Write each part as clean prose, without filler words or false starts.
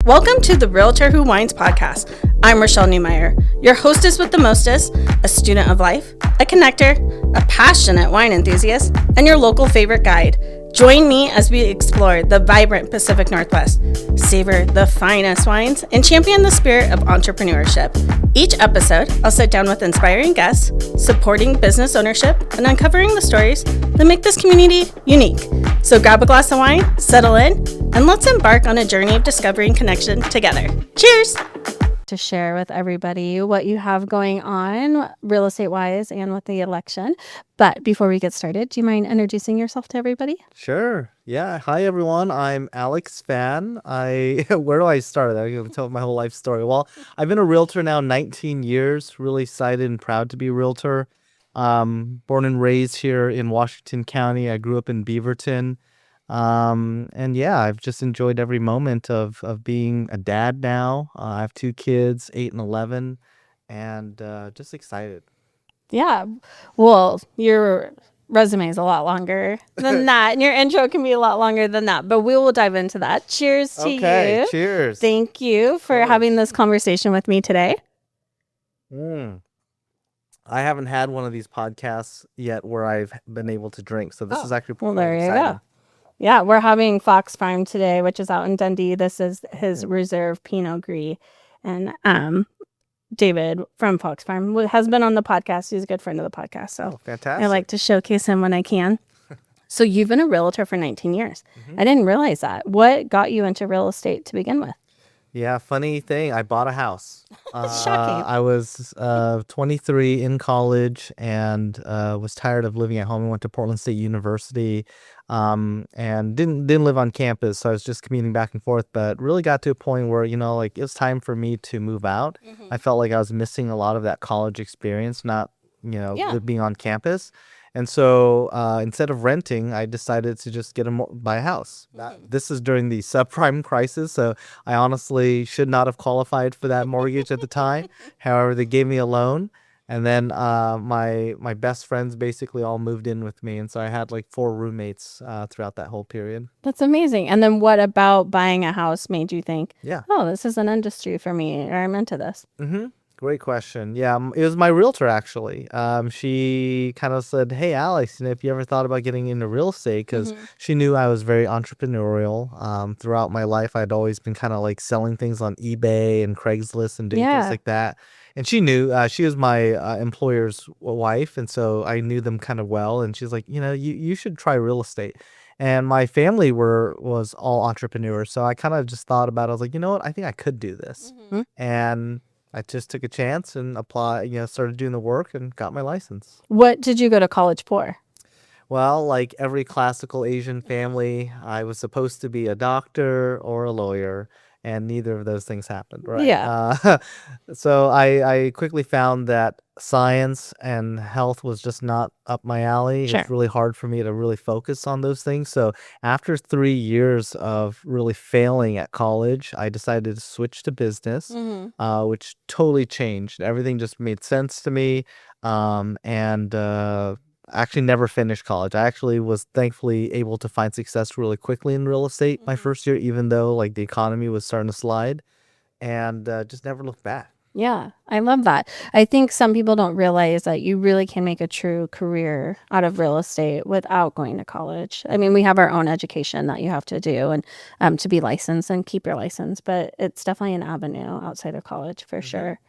Welcome to the Realtor Who Wines podcast. I'm Rashelle Newmyer, your hostess with the mostest, a student of life, a connector, a passionate wine enthusiast, and your local favorite guide. Join me as we explore the vibrant Pacific Northwest, savor the finest wines, and champion the spirit of entrepreneurship. Each episode, I'll sit down with inspiring guests, supporting business ownership, and uncovering the stories that make this community unique. So grab a glass of wine, settle in, and let's embark on a journey of discovery and connection together. Cheers! To share with everybody what you have going on real estate wise and with the election. But before we get started, do you mind introducing yourself to everybody? Sure. Yeah. Hi, everyone. I'm Alex Phan. Where do I start? I'm going to tell my whole life story. Well, I've been a realtor now 19 years. Really excited and proud to be a realtor. Born and raised here in Washington County. I grew up in Beaverton. And yeah, I've just enjoyed every moment of being a dad now. I have two kids, 8 and 11, and just excited. Yeah. Well, your resume is a lot longer than that, and your intro can be a lot longer than that, but we will dive into that. Cheers to you. Cheers. Thank you for having this conversation with me today. I haven't had one of these podcasts yet where I've been able to drink, so this is actually Well, pretty there you exciting. go. Yeah, we're having Fox Farm today, which is out in Dundee. This is his reserve Pinot Gris. And David from Fox Farm has been on the podcast. He's a good friend of the podcast. So Fantastic. I like to showcase him when I can. So you've been a realtor for 19 years. I didn't realize that. What got you into real estate to begin with? Yeah, funny thing. I bought a house. Shocking. I was 23 in college and was tired of living at home. I went to Portland State University and didn't live on campus. So I was just commuting back and forth, but really got to a point where, like it was time for me to move out. I felt like I was missing a lot of that college experience, not, being on campus. And so instead of renting, I decided to just buy a house. This is during the subprime crisis, so I honestly should not have qualified for that mortgage at the time. However, they gave me a loan, and then my best friends basically all moved in with me, and so I had like 4 roommates throughout that whole period. That's amazing. And then what about buying a house made you think, Yeah. oh, this is an industry for me, or I'm into this? Great question. Yeah, it was my realtor actually. She kind of said, "Hey, Alex, if you ever thought about getting into real estate," because she knew I was very entrepreneurial. Throughout my life, I'd always been kind of like selling things on eBay and Craigslist and doing things like that. And she knew she was my employer's wife, and so I knew them kind of well. And she's like, you should try real estate. And my family was all entrepreneurs, so I kind of just thought about it. I was like, you know what? I think I could do this. And I just took a chance and started doing the work and got my license. What did you go to college for? Well, like every classical Asian family, I was supposed to be a doctor or a lawyer, and neither of those things happened, right? Yeah. So I quickly found that science and health was just not up my alley. Sure. It's really hard for me to really focus on those things. So after 3 years of really failing at college, I decided to switch to business, which totally changed. Everything just made sense to me. And actually never finished college. I actually was thankfully able to find success really quickly in real estate my first year, even though like the economy was starting to slide, and just never looked back. Yeah, I love that. I think some people don't realize that you really can make a true career out of real estate without going to college. I mean, we have our own education that you have to do and to be licensed and keep your license, but it's definitely an avenue outside of college for sure.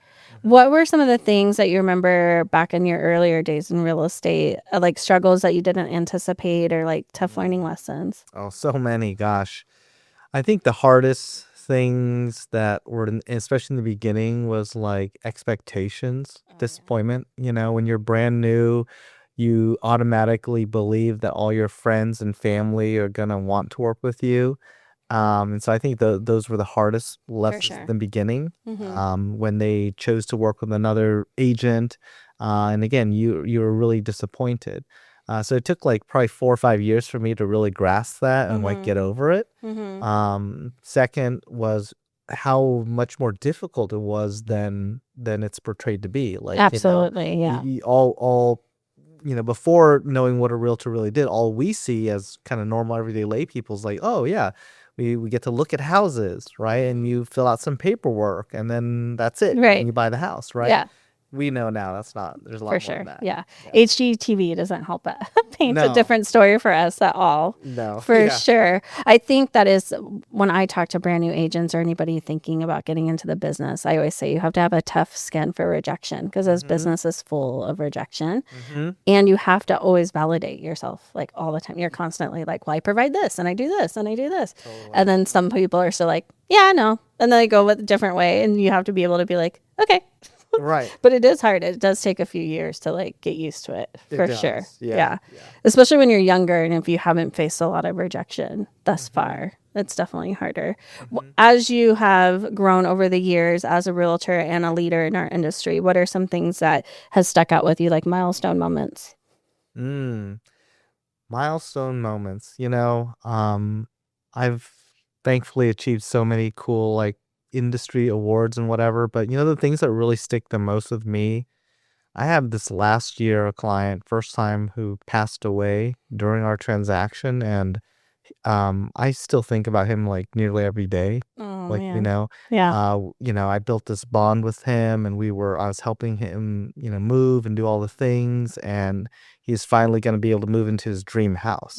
What were some of the things that you remember back in your earlier days in real estate, like struggles that you didn't anticipate or like tough learning lessons? Oh, so many, gosh. I think the hardest things that were, especially in the beginning, was like expectations, disappointment. When you're brand new, you automatically believe that all your friends and family are going to want to work with you. And so I think those were the hardest lessons in the beginning, when they chose to work with another agent. And again, you were really disappointed. So it took like probably 4 or 5 years for me to really grasp that and like get over it. Second was how much more difficult it was than it's portrayed to be. Like, Absolutely, yeah. all before knowing what a realtor really did, all we see as kind of normal everyday lay people is like, oh yeah, we get to look at houses, right? And you fill out some paperwork and then that's it. And Right. you buy the house, right? Yeah. We know now there's a For lot more sure. than that. Yeah. Yeah. HGTV doesn't help it paint a No. different story for us at all. No. For Yeah. sure. I think that is when I talk to brand new agents or anybody thinking about getting into the business, I always say you have to have a tough skin for rejection because this business is full of rejection. And you have to always validate yourself like all the time. You're constantly like, well, I provide this and I do this and I do this. Totally. And then some people are still like, yeah, I know. And then they go with a different way. And you have to be able to be like, okay. Right. But it is hard. It does take a few years to like get used to it for does. sure. Yeah. Especially when you're younger and if you haven't faced a lot of rejection thus far, it's definitely harder. As you have grown over the years as a realtor and a leader in our industry, what are some things that has stuck out with you, like milestone moments? Milestone moments. I've thankfully achieved so many cool like industry awards and whatever, but the things that really stick the most with me, I had this last year a client, first time, who passed away during our transaction, and I still think about him like nearly every day. Oh, Like, man. Yeah. I built this bond with him, and I was helping him, move and do all the things, and he's finally going to be able to move into his dream house,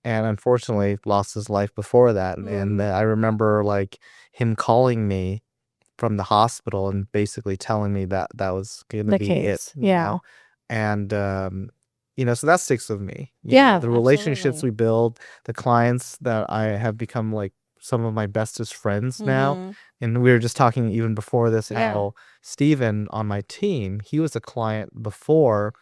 and unfortunately lost his life before that. And I remember like him calling me from the hospital and basically telling me that that was going to The be case. it. Yeah. And, so that sticks with me. Yeah, The relationships absolutely. we build, the clients that I have become like some of my bestest friends now. And we were just talking even before this, Yeah. how Steven on my team, he was a client before,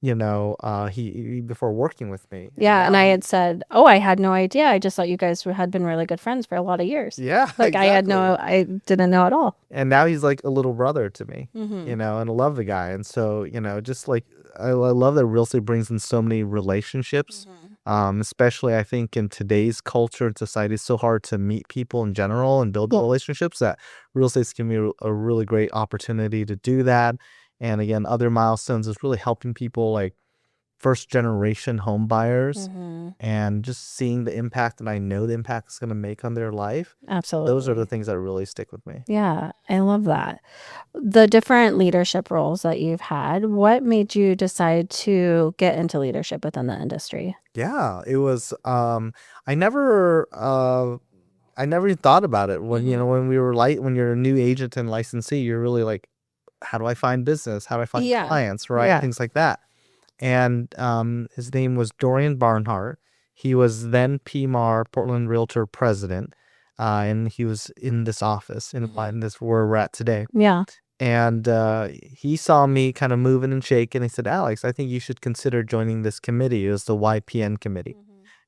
he before working with me. Yeah, and now I he- had said, "Oh, I had no idea. I just thought you guys had been really good friends for a lot of years." Yeah, Like exactly. I didn't know at all. And now he's like a little brother to me, Mm-hmm. and I love the guy. And so, just like I love that real estate brings in so many relationships. Especially I think in today's culture and society, it's so hard to meet people in general and build relationships, that real estate's giving me a really great opportunity to do that. And again, other milestones is really helping people like first generation home buyers, and just seeing the impact that I know the impact it's going to make on their life. Absolutely. Those are the things that really stick with me. Yeah, I love that. The different leadership roles that you've had, what made you decide to get into leadership within the industry? Yeah, it was I never even thought about it when when we were when you're a new agent and licensee, you're really like, how do I find business? How do I find Yeah. clients, right? Yeah. Things like that. And his name was Dorian Barnhart. He was then PMAR, Portland Realtor president, and he was in this office in this where we're at today. Yeah. And he saw me kind of moving and shaking. He said, Alex, I think you should consider joining this committee. It was the YPN committee.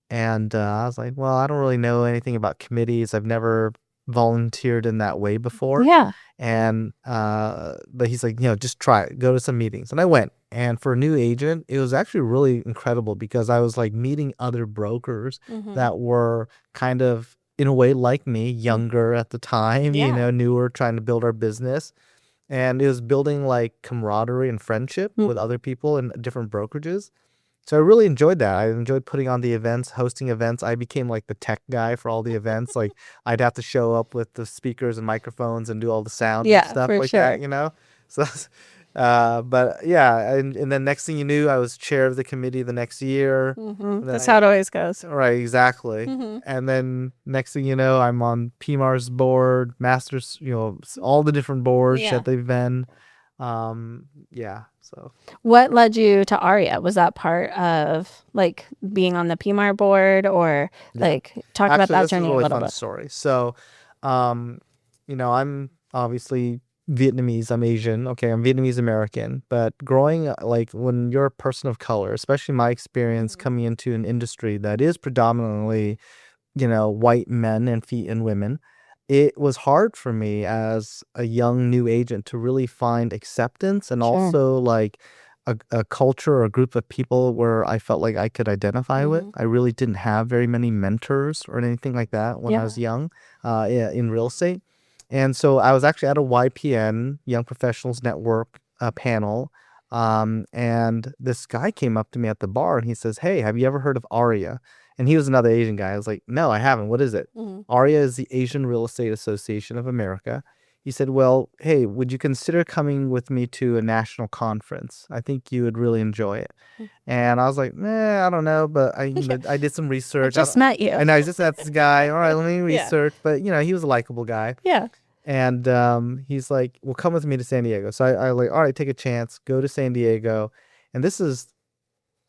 And I was like, well, I don't really know anything about committees. I've never volunteered in that way before. Yeah. And but he's like, just try it, go to some meetings. And I went. And for a new agent, it was actually really incredible because I was like meeting other brokers that were kind of in a way like me, younger at the time, newer, trying to build our business. And it was building like camaraderie and friendship with other people in different brokerages. So I really enjoyed that. I enjoyed putting on the events, hosting events. I became like the tech guy for all the events. Like I'd have to show up with the speakers and microphones and do all the sound and stuff for like sure. that, So, but yeah, and then next thing you knew, I was chair of the committee the next year. That's how it always goes. Right, exactly. And then next thing you know, I'm on PMAR's board, Masters, all the different boards that they've been. So what led you to AREAA? Was that part of like being on the PMAR board, or like talk about that this is journey a really little fun bit? story. So, I'm obviously Vietnamese. I'm Asian. Okay, I'm Vietnamese American. But growing like when you're a person of color, especially my experience coming into an industry that is predominantly, white men and women, it was hard for me as a young new agent to really find acceptance and also like a culture or a group of people where I felt like I could identify with. I really didn't have very many mentors or anything like that when I was young in real estate. And so I was actually at a YPN, Young Professionals Network panel And this guy came up to me at the bar and he says, "Hey, have you ever heard of AREAA?" And he was another Asian guy. I was like, "No, I haven't. What is it?" AREAA is the Asian Real Estate Association of America. He said, "Well, hey, would you consider coming with me to a national conference? I think you would really enjoy it." And I was like, I don't know, but I did some I research. just met you. I know I just met this guy. All right, let me Yeah. research. But he was a likable guy. Yeah. And he's like, "Well, come with me to San Diego." So I like, all right, take a chance, go to San Diego. And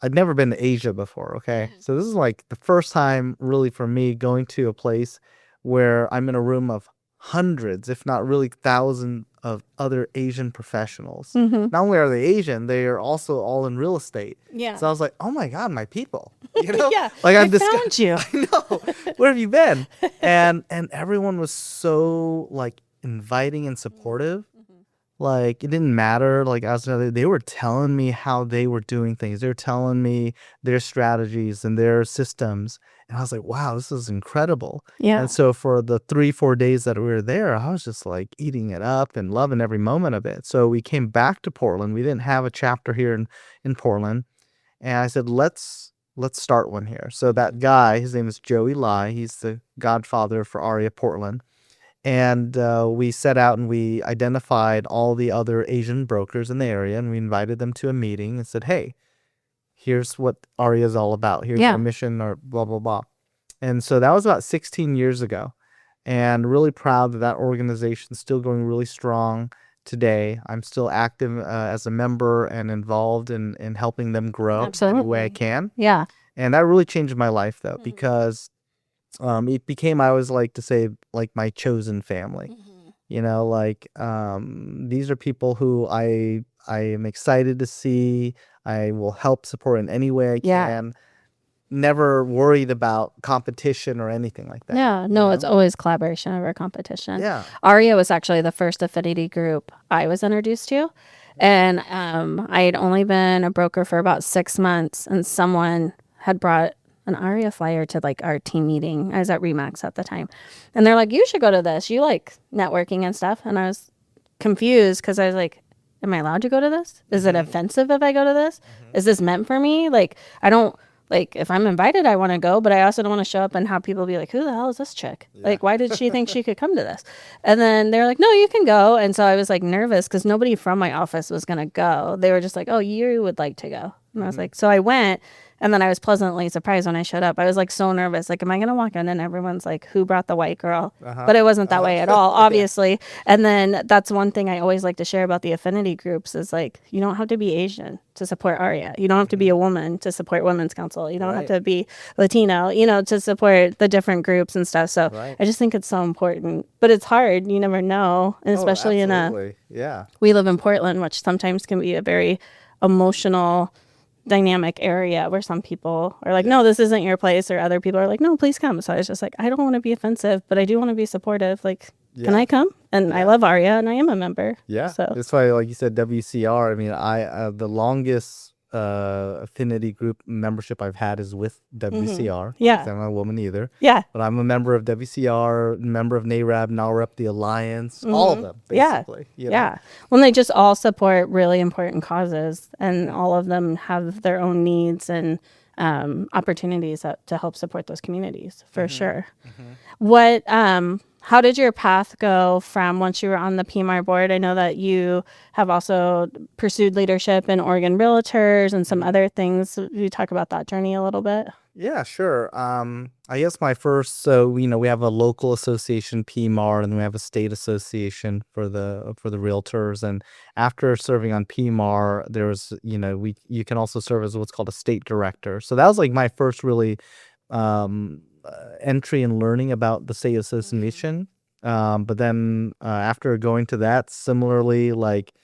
I'd never been to Asia before. Okay. So this is like the first time really for me going to a place where I'm in a room of hundreds, if not really thousands of other Asian professionals. Not only are they Asian, they are also all in real estate. Yeah. So I was like, "Oh my God, my people." You know? Yeah. Like I I'm this found you. I know. Where have you been? And everyone was so like inviting and supportive. Like it didn't matter. Like they were telling me how they were doing things. They were telling me their strategies and their systems. And I was like, wow, this is incredible. Yeah. And so for the 3-4 days that we were there, I was just like eating it up and loving every moment of it. So we came back to Portland. We didn't have a chapter here in Portland. And I said, let's start one here. So that guy, his name is Joey Lai. He's the godfather for AREAA Portland. And we set out and we identified all the other Asian brokers in the area, and we invited them to a meeting and said, "Hey, here's what AREAA is all about. Here's our mission," or blah, blah, blah. And so that was about 16 years ago. And really proud that organization is still going really strong today. I'm still active as a member and involved in helping them grow Absolutely. the way I can. Yeah. And that really changed my life, though, because it became, I always like to say, like my chosen family. Like these are people who I am excited to see. I will help support in any way I can. Never worried about competition or anything like that. Yeah, no, it's always collaboration over competition. Yeah. AREAA was actually the first affinity group I was introduced to. And I had only been a broker for about 6 months, and someone had brought an AREAA flyer to like our team meeting. I was at Remax at the time. And they're like, "You should go to this. You like networking and stuff." And I was confused because I was like, am I allowed to go to this? Is it offensive if I go to this? Is this meant for me? Like, I don't, like, if I'm invited, I want to go, but I also don't want to show up and have people be like, "Who the hell is this chick? Like, why did she think she could come to this?" And then they're like, "No, you can go." And so I was like nervous because nobody from my office was going to go. They were just like, "Oh, you would like to go." And I was like, so I went. And then I was pleasantly surprised when I showed up. I was like so nervous. Like, am I going to walk in and everyone's like, "Who brought the white girl?" But it wasn't that way at all, obviously. And then that's one thing I always like to share about the affinity groups is like, you don't have to be Asian to support AREAA. You don't have to be a woman to support Women's Council. You don't have to be Latino, to support the different groups and stuff. So I just think it's so important. But it's hard. You never know. And especially we live in Portland, which sometimes can be a very emotional dynamic area where some people are like, "No, this isn't your place," or other people are like, "No, please come." So I was just like, I don't want to be offensive, but I do want to be supportive. Like, can I come? And I love AREAA and I am a member. Yeah. So That's why, like you said, WCR. I mean, I the longest affinity group membership I've had is with WCR. Yeah. I'm not a woman either. Yeah. But I'm a member of WCR, member of NAREB, NAREP, the Alliance, all of them, basically. Yeah. Well, they just all support really important causes, and all of them have their own needs and opportunities to help support those communities, for sure. What, how did your path go from once you were on the PMR board? I know that you have also pursued leadership in Oregon Realtors and some other things. Will you talk about that journey a little bit? Yeah, sure. I guess my first, so we have a local association, PMAR, and then we have a state association for the realtors. And after serving on PMAR, there's you can also serve as what's called a state director. So that was like my first really entry and learning about the state association. But then after going to that, similarly, like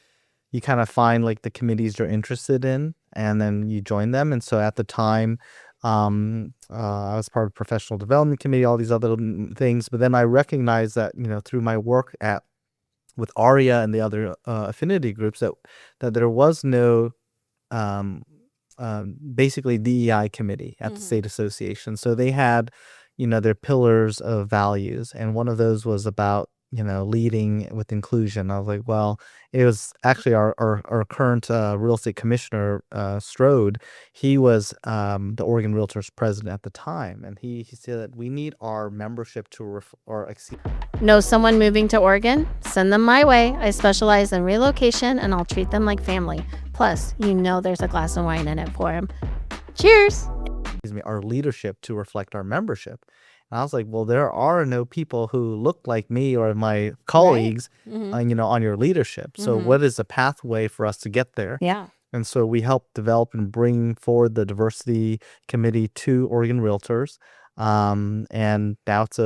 you kind of find like the committees you're interested in, and then you join them. And so at the time, I was part of professional development committee, all these other things. But then I recognized that, through my work with AREAA and the other affinity groups that there was no basically DEI committee at the state association. So they had, their pillars of values. And one of those was about leading with inclusion. I was like, well, it was actually our current real estate commissioner, Strode. He was the Oregon Realtors president at the time, and he said that we need our membership to exceed. Know someone moving to Oregon? Send them my way. I specialize in relocation and I'll treat them like family. Plus, there's a glass of wine in it for them. Cheers! Our leadership to reflect our membership. And I was like, well, there are no people who look like me or my colleagues, on your leadership. So what is the pathway for us to get there? Yeah. And so we helped develop and bring forward the diversity committee to Oregon Realtors. And now it's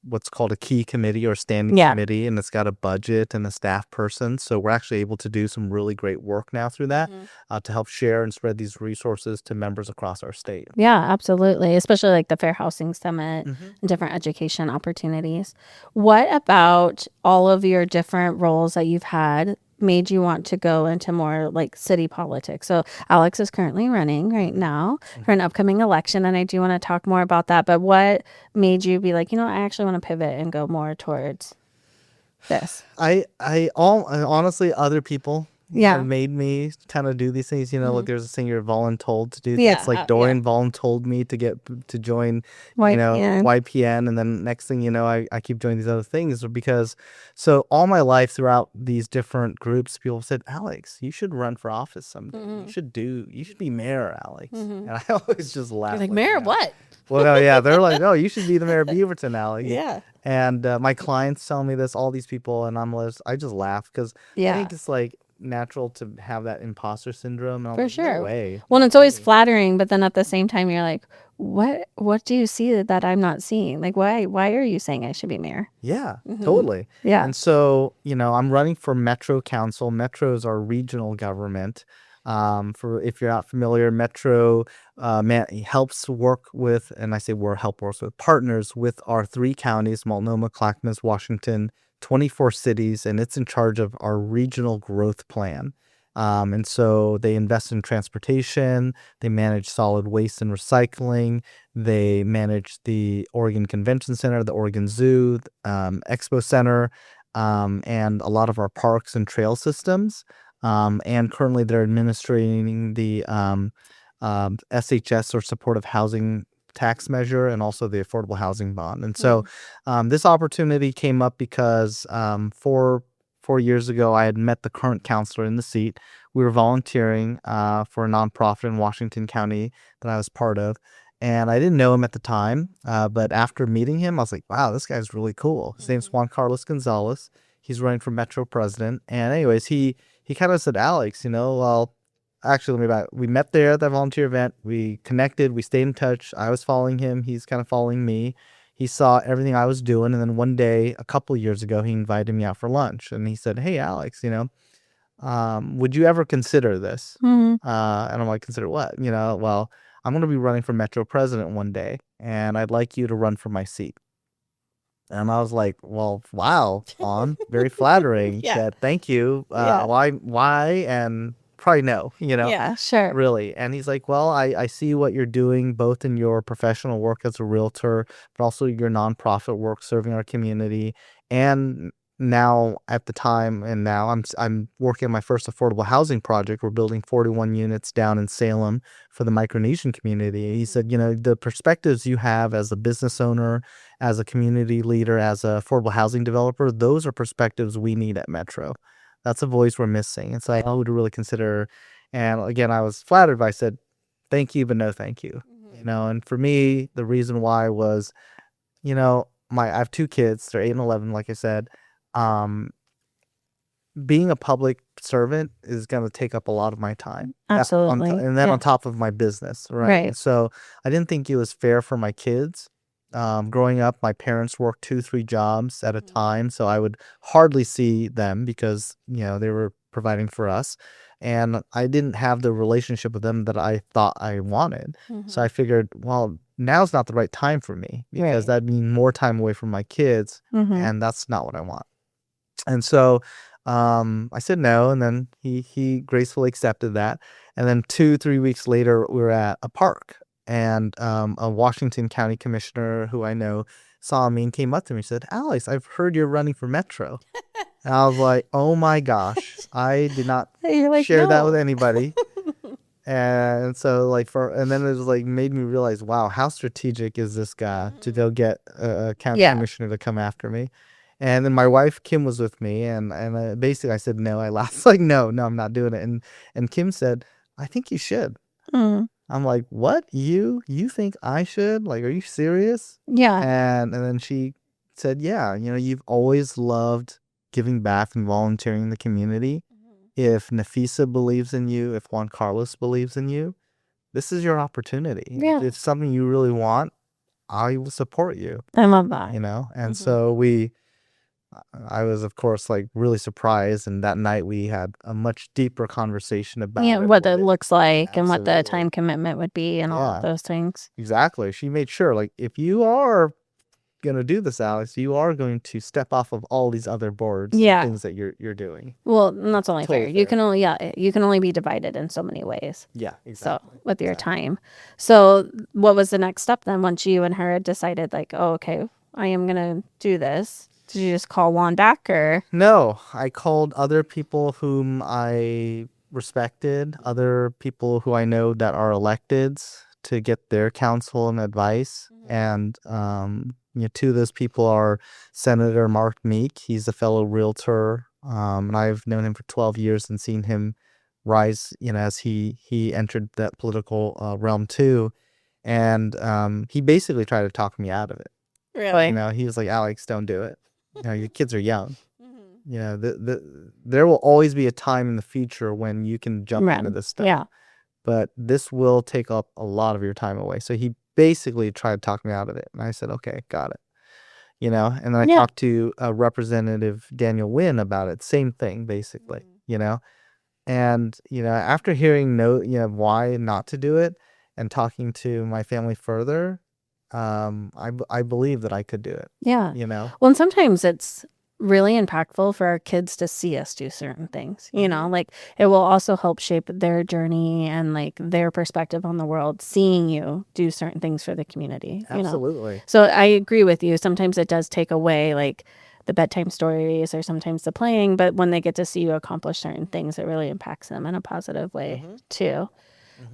what's called a key committee or standing committee, and it's got a budget and a staff person. So we're actually able to do some really great work now through that to help share and spread these resources to members across our state. Yeah, absolutely. Especially like the Fair Housing Summit and different education opportunities. What about all of your different roles that you've had made you want to go into more like city politics? So Alex is currently running right now for an upcoming election, and I do want to talk more about that. But what made you be like, I actually want to pivot and go more towards this? Honestly, other people Yeah. made me kind of do these things. Like there's a singer voluntold to do Yeah, things. Like Dorian voluntold me to join, YPN. YPN, and then next thing you know, I keep joining these other things because so all my life throughout these different groups, people said, Alex, you should run for office someday. You should be mayor, Alex. And I always just laugh. You're like, mayor of what? Well, no, yeah, they're like, oh, you should be the mayor of Beaverton, Alex. Yeah. And my clients tell me this, all these people, and I just laugh because I think it's like natural to have that imposter syndrome. And I'm For like, sure. No way. Well, and it's always flattering, but then at the same time, you're like, what do you see that I'm not seeing? Like, why are you saying I should be mayor? Yeah, totally. Yeah. And so, I'm running for Metro Council. Metro is our regional government. For if you're not familiar, Metro helps work with, and I say works with partners with our 3 counties, Multnomah, Clackamas, Washington, 24 cities, and it's in charge of our regional growth plan. And so they invest in transportation, they manage solid waste and recycling, they manage the Oregon Convention Center, the Oregon Zoo, Expo Center, and a lot of our parks and trail systems. And currently they're administrating the SHS or supportive housing tax measure and also the affordable housing bond. And so this opportunity came up because 4 years ago, I had met the current counselor in the seat. We were volunteering for a nonprofit in Washington County that I was part of. And I didn't know him at the time, but after meeting him, I was like, wow, this guy's really cool. His name's Juan Carlos Gonzalez. He's running for Metro president. And anyways, he kind of said, Alex, well, actually, let me back. We met there at that volunteer event. We connected. We stayed in touch. I was following him. He's kind of following me. He saw everything I was doing. And then one day, a couple of years ago, he invited me out for lunch. And he said, hey, Alex, would you ever consider this? And I'm like, consider what? Well, I'm going to be running for Metro president one day, and I'd like you to run for my seat. And I was like, well, wow, very flattering. Yeah. Said, thank you. Yeah. Why? And probably no, Yeah, sure. really. And he's like, well, I see what you're doing both in your professional work as a realtor, but also your nonprofit work serving our community. And now at the time, and now I'm working on my first affordable housing project. We're building 41 units down in Salem for the Micronesian community. He said, the perspectives you have as a business owner, as a community leader, as a affordable housing developer, those are perspectives we need at Metro. That's a voice we're missing. And so I would really consider, and again, I was flattered, but I said, thank you, but no thank you. And for me, the reason why was, I have 2 kids, they're 8 and 11, like I said. Being a public servant is going to take up a lot of my time. Absolutely. And then on top of my business, right? Right. So I didn't think it was fair for my kids. Growing up, my parents worked 2-3 jobs at a time, so I would hardly see them because, they were providing for us. And I didn't have the relationship with them that I thought I wanted. So I figured, well, now's not the right time for me because that'd mean more time away from my kids, and that's not what I want. And so I said no, and then he gracefully accepted that. And then 2-3 weeks later, we were at a park, and a Washington County commissioner who I know saw me and came up to me and said, Alex, I've heard you're running for Metro. And I was like, oh my gosh, I did not You're like, share that with no. anybody. And so and then it was like made me realize, wow, how strategic is this guy to go get a county Yeah. commissioner to come after me. And then my wife Kim was with me, and basically I said no. I laughed like no, I'm not doing it. And Kim said, I think you should. Mm. I'm like, what? You think I should? Like, are you serious? Yeah. And then she said, yeah, you've always loved giving back and volunteering in the community. If Nafisa believes in you, if Juan Carlos believes in you, this is your opportunity. Yeah. If it's something you really want, I will support you. I love that. And so I was, of course, like really surprised. And that night we had a much deeper conversation about what it looks like and what the Absolutely. time commitment would be and all of those things. Exactly. She made sure, like, if you are going to do this, Alex, you are going to step off of all these other boards, Yeah. things that you're doing. Well, and that's only Totally fair. fair. You can only be divided in so many ways. Yeah, exactly. So with your time. So what was the next step then once you and her had decided like, oh, okay, I am going to do this? Did you just call Juan back or? No, I called other people whom I respected, other people who I know that are electeds to get their counsel and advice. And, two of those people are Senator Mark Meek. He's a fellow realtor. And I've known him for 12 years and seen him rise, as he entered that political realm too. And he basically tried to talk me out of it. Really? He was like, Alex, don't do it. Your kids are young. There will always be a time in the future when you can jump into this stuff. Yeah. But this will take up a lot of your time away. So he basically tried to talk me out of it. And I said, okay, got it. And then I talked to Representative Daniel Wynn about it. Same thing, basically, And, after hearing why not to do it and talking to my family further, I believe that I could do it. Yeah. Well, and sometimes it's really impactful for our kids to see us do certain things, like it will also help shape their journey and like their perspective on the world, seeing you do certain things for the community. Absolutely. So I agree with you. Sometimes it does take away like the bedtime stories or sometimes the playing, but when they get to see you accomplish certain things, it really impacts them in a positive way too.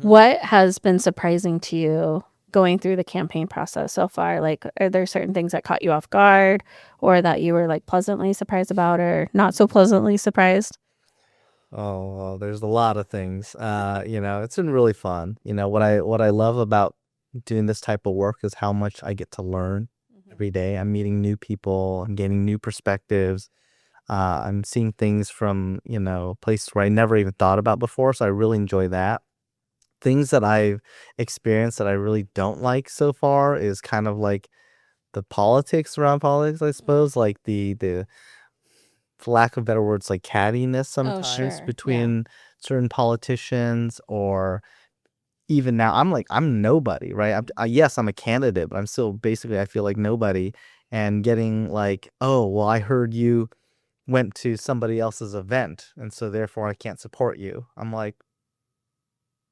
What has been surprising to you going through the campaign process so far? Like, are there certain things that caught you off guard or that you were like pleasantly surprised about or not so pleasantly surprised? Oh, well, there's a lot of things. It's been really fun. What I love about doing this type of work is how much I get to learn every day. I'm meeting new people. I'm gaining new perspectives. I'm seeing things from, places where I never even thought about before. So I really enjoy that. Things that I've experienced that I really don't like so far is kind of like the politics around politics, I suppose, like the for lack of better words, like cattiness sometimes between certain politicians, or even now I'm nobody, right? Yes, I'm a candidate, but I'm still basically I feel like nobody, and getting like, oh, well, I heard you went to somebody else's event and so therefore I can't support you. I'm like,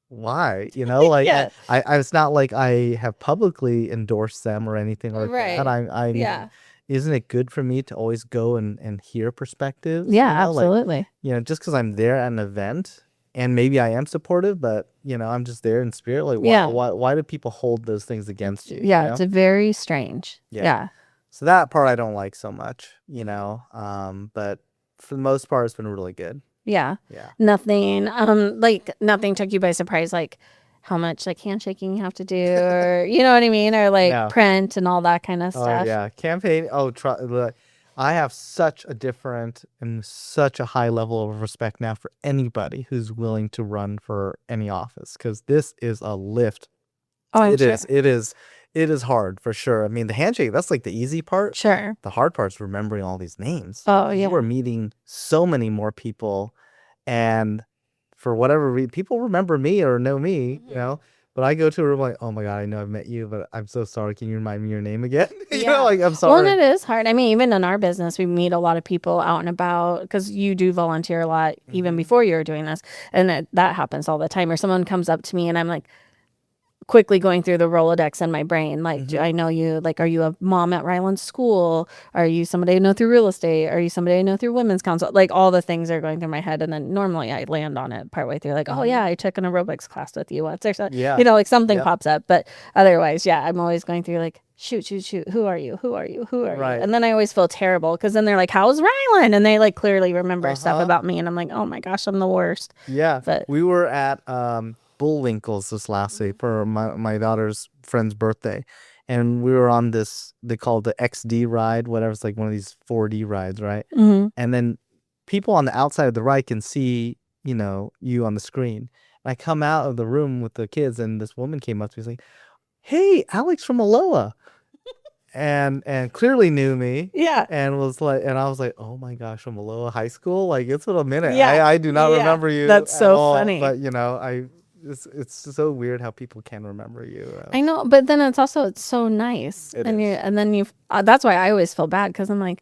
why? Like I it's not like I have publicly endorsed them or anything like that. I isn't it good for me to always go and hear perspectives? Yeah, absolutely. Like, just because I'm there at an event and maybe I am supportive, but I'm just there in spirit. Like, why do people hold those things against you? Yeah, it's very strange. Yeah. So that part I don't like so much, but for the most part, it's been really good. Yeah. Yeah. Nothing, nothing took you by surprise, like how much like handshaking you have to do, or you know what I mean, or like print and all that kind of stuff. Oh yeah, campaign. Look, I have such a different and such a high level of respect now for anybody who's willing to run for any office, because this is a lift. Oh, I'm It sure. is. It is. It is hard for sure. I mean, the handshake, that's like the easy part. Sure. The hard part's remembering all these names. Oh, yeah. We're meeting so many more people, and for whatever reason, people remember me or know me, but I go to a room like, oh my God, I know I've met you, but I'm so sorry. Can you remind me your name again? Like, I'm sorry. Well, and it is hard. I mean, even in our business, we meet a lot of people out and about, because you do volunteer a lot even before you were doing this. And that happens all the time. Or someone comes up to me and I'm like, quickly going through the Rolodex in my brain. Like, do I know you? Like, are you a mom at Ryland School? Are you somebody I know through real estate? Are you somebody I know through Women's Council? Like, all the things are going through my head. And then normally I land on it partway through, like, oh, yeah, I took an aerobics class with you once. Or something. Yeah. You know, like something Yep. pops up. But otherwise, yeah, I'm always going through like, shoot. Who are you? Who are you? Who are Right. you? And then I always feel terrible because then they're like, how's Ryland? And they like clearly remember stuff Uh-huh. about me. And I'm like, oh my gosh, I'm the worst. Yeah. But We were at Bullwinkle's this last week for my daughter's friend's birthday. And we were on this, they call it the XD ride, whatever. It's like one of these 4D rides, right? mhm. And then people on the outside of the ride can see, you on the screen. And I come out of the room with the kids, and this woman came up to me, was like, "Hey, Alex from Aloha," and clearly knew me. Yeah. And was like, and I was like, "Oh my gosh, from Aloha High School? Like, it's been a minute. Yeah. I do not Yeah. remember you. That's at so all." funny. But it's so weird how people can remember you. I know, but then it's so nice. It and is. and then that's why I always feel bad because I'm like,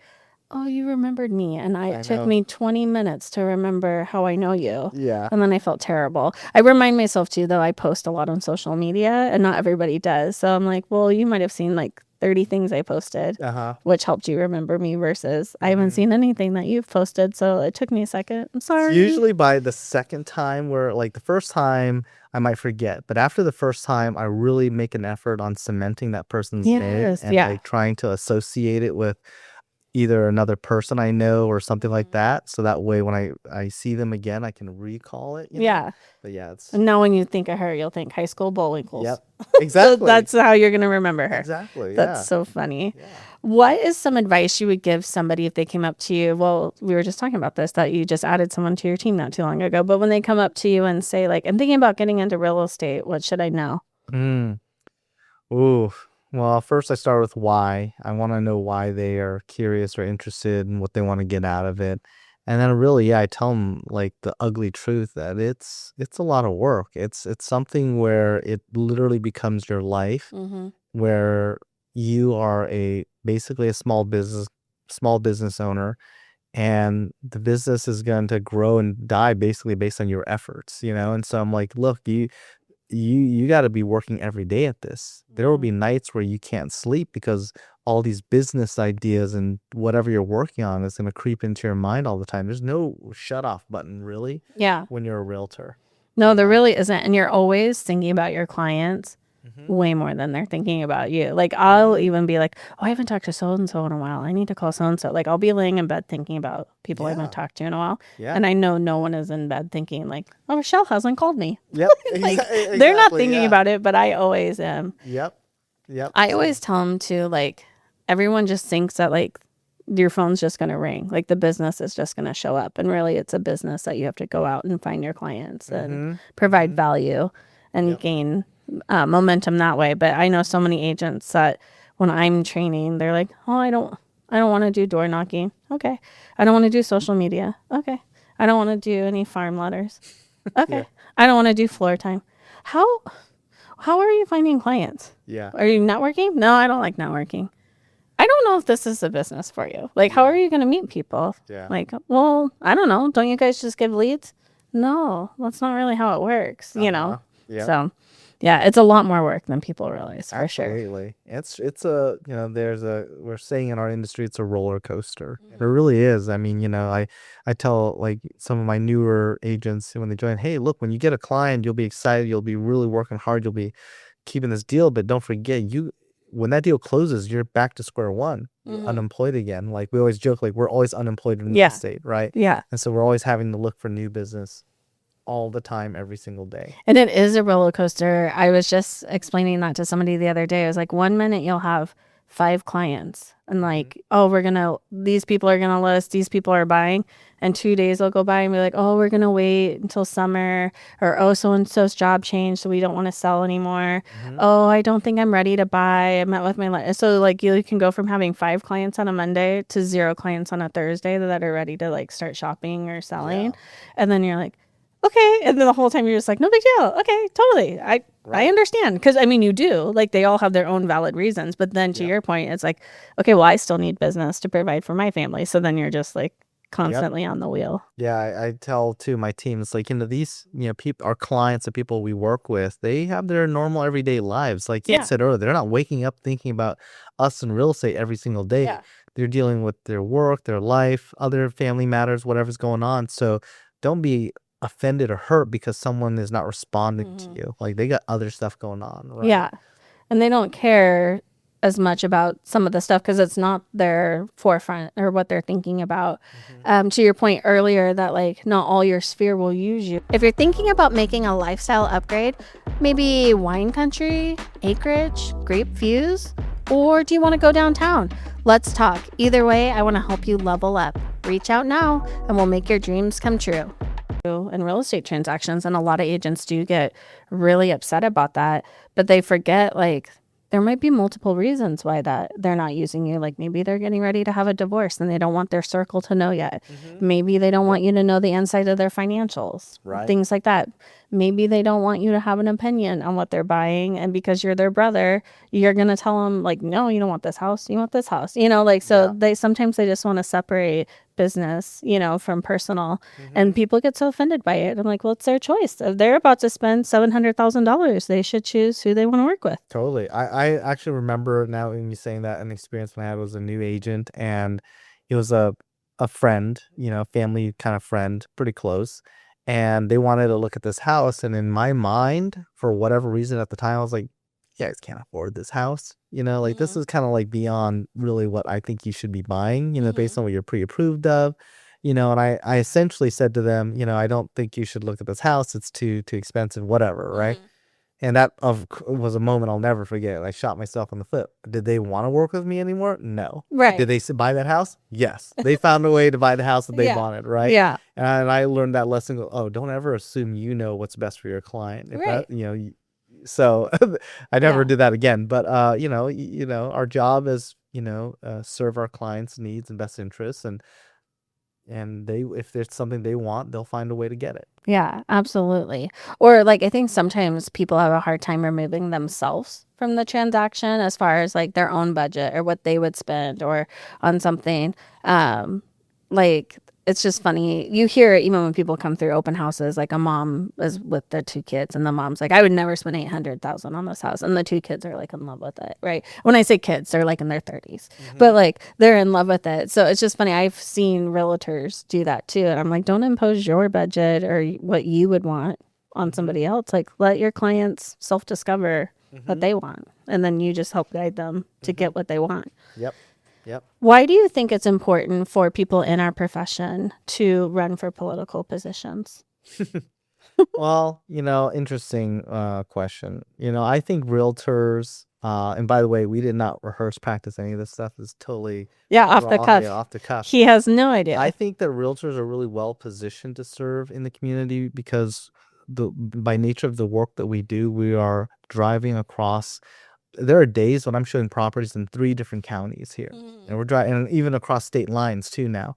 oh, you remembered me. And I it took know. me 20 minutes to remember how I know you. Yeah. And then I felt terrible. I remind myself too, though, I post a lot on social media and not everybody does. So I'm like, well, you might have seen like 30 things I posted, which helped you remember me versus I haven't seen anything that you've posted. So it took me a second. I'm sorry. Usually by the second time, where like the first time I might forget, but after the first time, I really make an effort on cementing that person's name Yes, and yeah. like trying to associate it with either another person I know or something like that. So that way, when I see them again, I can recall it. Yeah. But yeah, it's And now when you think of her, you'll think high school Bullwinkles. yep, So exactly. that's how you're going to remember her. Exactly. That's Yeah. so funny. Yeah. What is some advice you would give somebody if they came up to you? Well, we were just talking about this, that you just added someone to your team not too long ago. But when they come up to you and say, like, I'm thinking about getting into real estate, what should I know? Ooh. Well, first I start with why. I want to know why they are curious or interested and what they want to get out of it. And then really, yeah, I tell them like the ugly truth that it's a lot of work. It's something where it literally becomes your life, Mm-hmm. where you are basically a small business owner, and the business is going to grow and die basically based on your efforts, And so I'm like, look, you got to be working every day at this. There will be nights where you can't sleep because all these business ideas and whatever you're working on is going to creep into your mind all the time. There's no shut off button really Yeah. when you're a realtor. No, there really isn't. And you're always thinking about your clients Mhm. way more than they're thinking about you. Like, I'll even be like, oh, I haven't talked to so-and-so in a while. I need to call so-and-so. Like, I'll be laying in bed thinking about people I Yeah. haven't talked to in a while. Yeah. And I know no one is in bed thinking like, oh, Rashelle hasn't called me. Yep. Like, Exactly, they're not thinking yeah. about it, but I always am. Yep. Yep. I always tell them to, like, everyone just thinks that, like, your phone's just going to ring. Like, the business is just going to show up. And really, it's a business that you have to go out and find your clients and provide value and gain momentum that way. But I know so many agents that when I'm training, they're like, oh, I don't want to do door knocking. Okay. I don't want to do social media. Okay. I don't want to do any farm letters. Okay. Yeah. I don't want to do floor time. How are you finding clients? Yeah. Are you networking? No, I don't like networking. I don't know if this is a business for you. Like, how are you going to meet people? Yeah. Like, well, I don't know. Don't you guys just give leads? No, that's not really how it works, Yeah. So, yeah, it's a lot more work than people realize, for sure. Absolutely. It's we're saying in our industry, it's a roller coaster. It really is. I mean, I tell like some of my newer agents when they join, hey, look, when you get a client, you'll be excited. You'll be really working hard. You'll be keeping this deal, but don't forget when that deal closes, you're back to square one, You're unemployed again. Like we always joke, like we're always unemployed in real estate, right? Yeah. And so we're always having to look for new business all the time, every single day. And it is a roller coaster. I was just explaining that to somebody the other day. I was like, 1 minute you'll have 5 clients and like, oh, these people are going to list, these people are buying. And 2 days will go by and be like, oh, we're going to wait until summer, or, oh, so-and-so's job changed, so we don't want to sell anymore. Oh, I don't think I'm ready to buy. I met with so like you can go from having 5 clients on a Monday to 0 clients on a Thursday that are ready to like start shopping or selling. Yeah. And then you're like, okay. And then the whole time you're just like, no big deal. Okay, totally. I understand. Because, I mean, you do. Like, they all have their own valid reasons. But then to your point, it's like, okay, well, I still need business to provide for my family. So then you're just like constantly on the wheel. Yeah, I tell too my team, it's like, these, people, our clients, the people we work with, they have their normal everyday lives. Like you said earlier, they're not waking up thinking about us in real estate every single day. Yeah. They're dealing with their work, their life, other family matters, whatever's going on. So don't be offended or hurt because someone is not responding to you. Like they got other stuff going on, right? Yeah. And they don't care as much about some of the stuff because it's not their forefront or what they're thinking about. To your point earlier that like not all your sphere will use you. If you're thinking about making a lifestyle upgrade, maybe wine country, acreage, grape views, or do you want to go downtown? Let's talk. Either way, I want to help you level up. Reach out now and we'll make your dreams come true. In real estate transactions, and a lot of agents do get really upset about that, but they forget like there might be multiple reasons why that they're not using you. Like maybe they're getting ready to have a divorce and they don't want their circle to know yet. Maybe they don't want you to know the inside of their financials, things like that. Maybe they don't want you to have an opinion on what they're buying, and because you're their brother, you're gonna tell them like, no, you don't want this house, you want this house, they sometimes they just want to separate business from personal, and people get so offended by it. I'm like, well, it's their choice. If they're about to spend $700,000, they should choose who they want to work with. Totally. I actually remember now when you saying that, an experience when I had was a new agent, and he was a friend, family kind of friend, pretty close. And they wanted to look at this house. And in my mind, for whatever reason at the time, I was like, you guys can't afford this house. This is kind of like beyond really what I think you should be buying, based on what you're pre-approved of. And I essentially said to them, I don't think you should look at this house. It's too expensive, whatever, right? And that was a moment I'll never forget. I shot myself in the foot. Did they want to work with me anymore? No. Right. Did they buy that house? Yes. They found a way to buy the house that they wanted, right? Yeah. And I learned that lesson. Don't ever assume you know what's best for your client. If right. So I never did that again. But our job is serve our clients' needs and best interests, and if there's something they want, they'll find a way to get it. Yeah, absolutely. Or like I think sometimes people have a hard time removing themselves from the transaction as far as like their own budget or what they would spend or on something. Like it's just funny. You hear it even when people come through open houses, like a mom is with their two kids and the mom's like, I would never spend $800,000 on this house. And the two kids are like in love with it. Right. When I say kids, they're like in their 30s, but like they're in love with it. So it's just funny. I've seen realtors do that too. And I'm like, don't impose your budget or what you would want on somebody else. Like let your clients self-discover what they want. And then you just help guide them to get what they want. Yep. Why do you think it's important for people in our profession to run for political positions? Well, interesting question. I think realtors, and by the way, we did not rehearse practice any of this stuff. It's totally off the cuff. Yeah, off the cuff. He has no idea. I think that realtors are really well positioned to serve in the community because by nature of the work that we do, we are driving across. There are days when I'm showing properties in 3 different counties here, and we're driving, and even across state lines too now.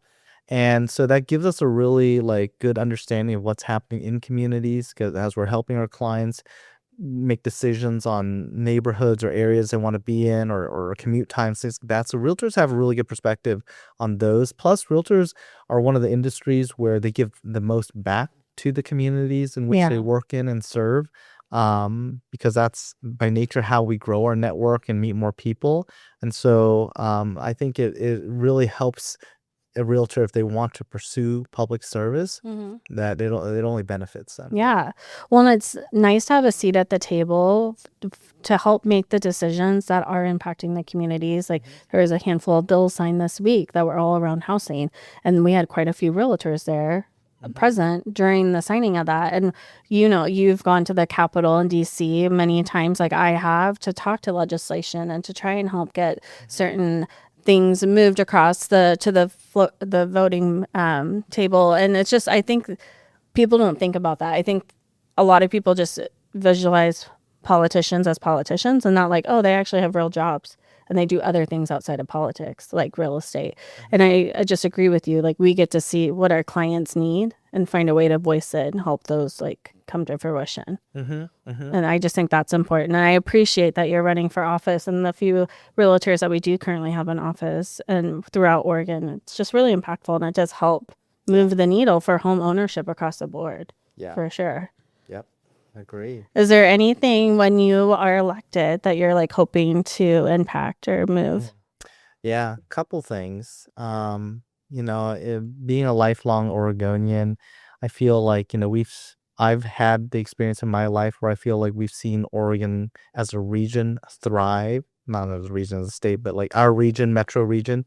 And so that gives us a really good understanding of what's happening in communities, because as we're helping our clients make decisions on neighborhoods or areas they want to be in, or commute times, things like that. So realtors have a really good perspective on those. Plus, realtors are one of the industries where they give the most back to the communities in which they work in and serve. Because that's by nature how we grow our network and meet more people. And so I think it really helps a realtor if they want to pursue public service, that it only benefits them. Yeah. Well, and it's nice to have a seat at the table to help make the decisions that are impacting the communities. Like there was a handful of bills signed this week that were all around housing, and we had quite a few realtors there present during the signing of that. And you've gone to the Capitol in DC many times, like I have, to talk to legislation and to try and help get certain things moved across the voting table. And it's just, I think people don't think about that. I think a lot of people just visualize politicians as politicians and not like, oh, they actually have real jobs and they do other things outside of politics, like real estate. And I just agree with you. Like, we get to see what our clients need and find a way to voice it and help those like come to fruition. And I just think that's important. And I appreciate that you're running for office, and the few realtors that we do currently have in office and throughout Oregon. It's just really impactful, and it does help move the needle for home ownership across the board. Yeah. For sure. Yep. Agree. Is there anything when you are elected that you're like hoping to impact or move? Yeah, a couple things. Being a lifelong Oregonian, I feel like, I've had the experience in my life where I feel like we've seen Oregon as a region thrive, not as a region, as a state, but like our region, metro region,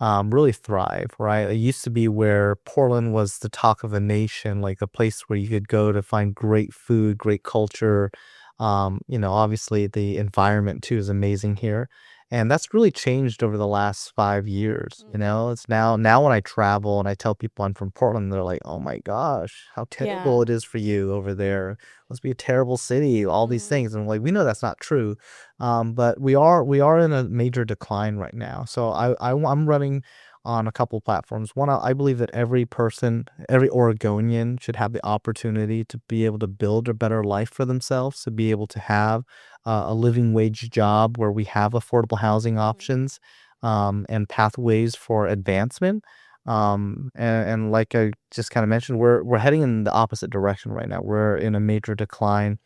really thrive, right? It used to be where Portland was the talk of the nation, like a place where you could go to find great food, great culture. Obviously the environment too is amazing here. And that's really changed over the last 5 years. It's now when I travel and I tell people I'm from Portland, they're like, "Oh my gosh, how terrible it is for you over there. Must be a terrible city." All these things, and I'm like, we know that's not true, but we are in a major decline right now. So I'm running on a couple platforms. One, I believe that every person, every Oregonian should have the opportunity to be able to build a better life for themselves, to be able to have a living wage job where we have affordable housing options, and pathways for advancement. And like I just kind of mentioned, we're heading in the opposite direction right now. We're in a major decline.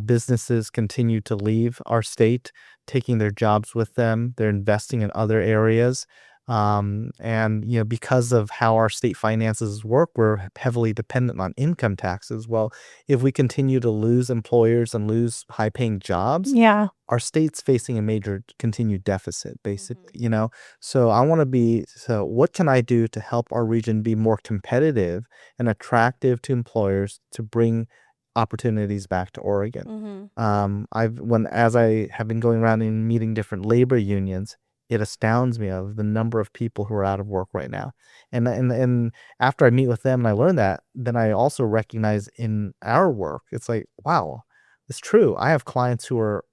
Businesses continue to leave our state, taking their jobs with them. They're investing in other areas. And because of how our state finances work, we're heavily dependent on income taxes. Well, if we continue to lose employers and lose high-paying jobs, our state's facing a major continued deficit, basically. So what can I do to help our region be more competitive and attractive to employers to bring opportunities back to Oregon? As I have been going around and meeting different labor unions, it astounds me of the number of people who are out of work right now. And after I meet with them and I learn that, then I also recognize in our work, it's like, wow, it's true. I have clients who are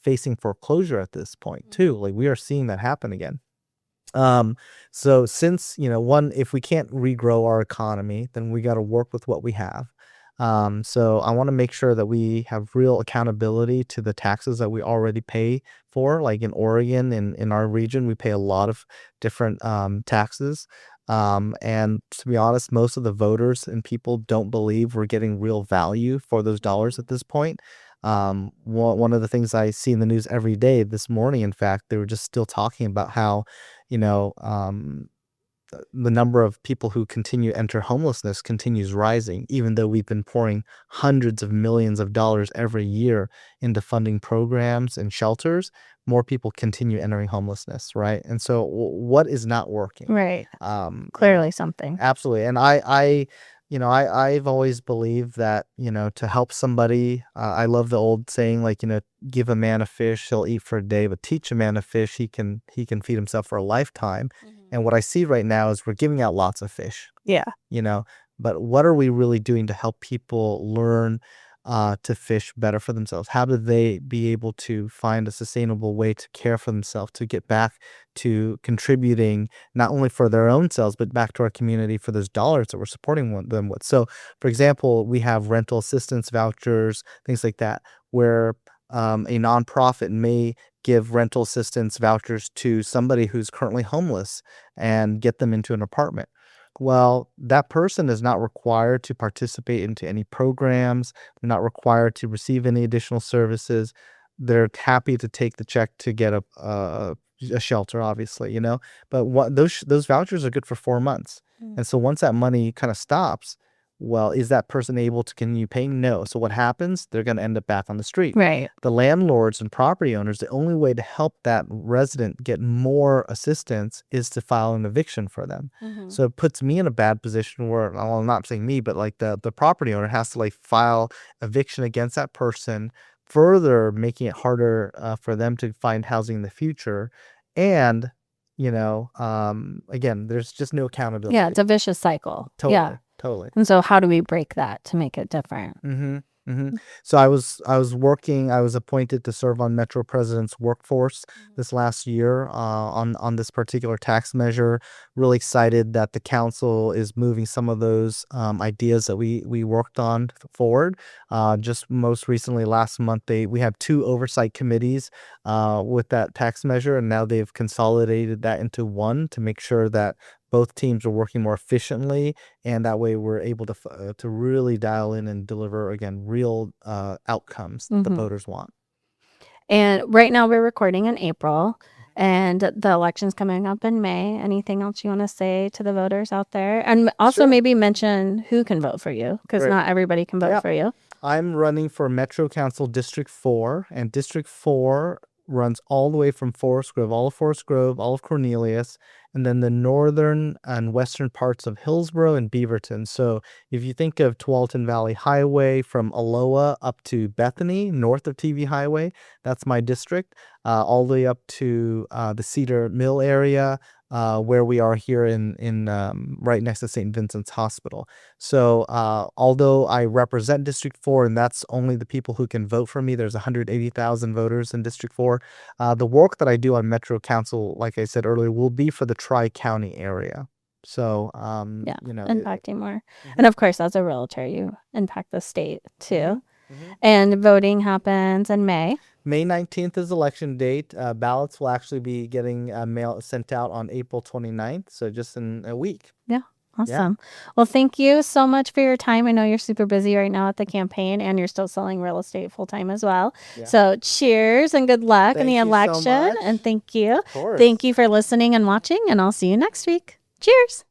facing foreclosure at this point too. Like, we are seeing that happen again. So since, one, if we can't regrow our economy, then we got to work with what we have. So I want to make sure that we have real accountability to the taxes that we already pay for. Like in Oregon, in our region, we pay a lot of different taxes. And to be honest, most of the voters and people don't believe we're getting real value for those dollars at this point. One of the things I see in the news every day, this morning, in fact, they were just still talking about how, the number of people who continue to enter homelessness continues rising, even though we've been pouring hundreds of millions of dollars every year into funding programs and shelters. More people continue entering homelessness, right? And so what is not working? Right. Clearly something. Absolutely. And I've always believed that, to help somebody, I love the old saying, like, give a man a fish, he'll eat for a day, but teach a man a fish, he can feed himself for a lifetime. And what I see right now is we're giving out lots of fish. Yeah. But what are we really doing to help people learn to fish better for themselves? How do they be able to find a sustainable way to care for themselves, to get back to contributing not only for their own selves, but back to our community for those dollars that we're supporting them with? So, for example, we have rental assistance vouchers, things like that, where a nonprofit may give rental assistance vouchers to somebody who's currently homeless and get them into an apartment. Well, that person is not required to participate into any programs. They're not required to receive any additional services. They're happy to take the check to get a shelter, obviously, But those vouchers are good for 4 months. And so once that money kind of stops, well, is that person able to continue paying? No. So what happens? They're going to end up back on the street. Right. The landlords and property owners, the only way to help that resident get more assistance is to file an eviction for them. So it puts me in a bad position where, well, I'm not saying me, but like the property owner has to like file eviction against that person, further making it harder for them to find housing in the future. And, again, there's just no accountability. Yeah, it's a vicious cycle. Totally. Yeah. Totally. And so how do we break that to make it different? So I was working. I was appointed to serve on Metro President's workforce this last year on this particular tax measure. Really excited that the council is moving some of those ideas that we worked on forward. Just most recently, last month, we have 2 oversight committees with that tax measure, and now they've consolidated that into one to make sure that both teams are working more efficiently, and that way we're able to really dial in and deliver, again, real outcomes that the voters want. And right now we're recording in April, and the election's coming up in May. Anything else you want to say to the voters out there? And also maybe mention who can vote for you, because not everybody can vote for you. I'm running for Metro Council District 4, and District 4 runs all the way from Forest Grove, all of Cornelius, and then the northern and western parts of Hillsborough and Beaverton. So if you think of Tualatin Valley Highway from Aloha up to Bethany, north of TV Highway, that's my district, all the way up to the Cedar Mill area, where we are here in right next to St. Vincent's Hospital. So although I represent District 4, and that's only the people who can vote for me, there's 180,000 voters in District 4. The work that I do on Metro Council, like I said earlier, will be for the Tri-County area. So, impacting more. And of course, as a realtor, you impact the state too. And voting happens in May. May 19th is election date. Ballots will actually be getting sent out on April 29th, so just in a week. Yeah, awesome. Yeah. Well, thank you so much for your time. I know you're super busy right now at the campaign, and you're still selling real estate full-time as well. Yeah. So cheers and good luck in the election. So and thank you. Thank you for listening and watching, and I'll see you next week. Cheers.